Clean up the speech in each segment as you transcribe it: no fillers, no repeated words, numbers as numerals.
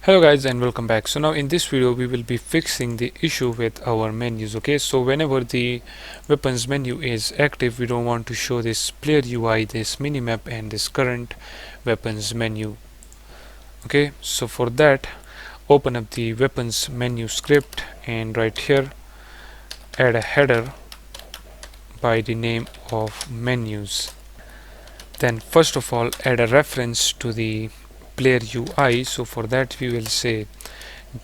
Hello guys and welcome back. So now in this video we will be fixing the issue with our menus. Okay, so whenever the weapons menu is active, we don't want to show this player UI, this minimap and this current weapons menu. Okay, so for that open up the weapons menu script and right here add a header by the name of menus. Then first of all add a reference to the player UI. So for that we will say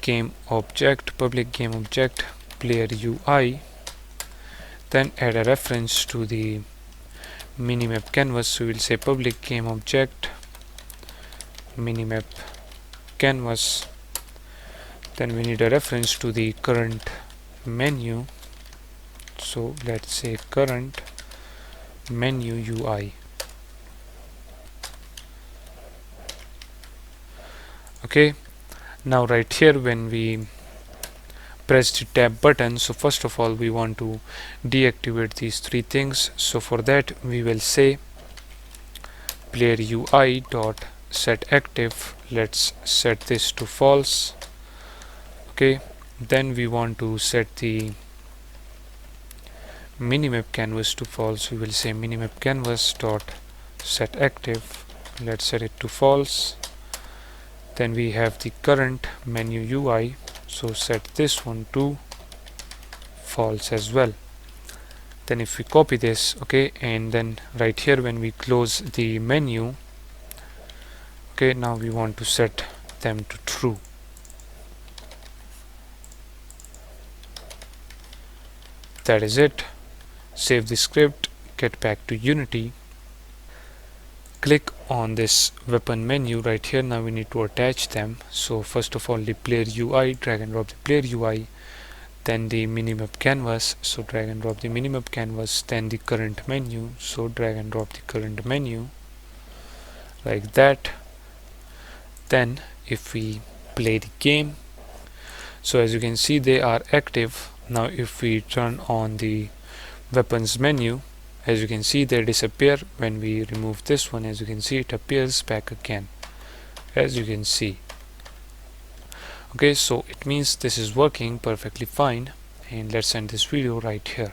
game object, public game object, player UI. Then add a reference to the minimap canvas. So we'll say public game object, minimap canvas. Then we need a reference to the current menu. So let's say current menu UI. Okay, now right here when we press the tab button, so first of all we want to deactivate these three things. So for that we will say player UI dot set active. Let's set this to false. Okay, then we want to set the minimap canvas to false. We will say minimap canvas dot set active. Let's set it to false. Then we have the current menu UI, so set this one to false as well. Then if we copy this, okay, and then right here when we close the menu, okay, now we want to set them to true. That is it. Save the script, get back to Unity, click on this weapon menu right here. Now we need to attach them. So first of all the player UI, drag and drop the player UI, then the minimap canvas, so drag and drop the minimap canvas, then the current menu, so drag and drop the current menu like that. Then if we play the game, so as you can see they are active. Now if we turn on the weapons menu, as you can see they disappear. When we remove this one, as you can see it appears back again, as you can see. Okay, so it means this is working perfectly fine, and let's end this video right here.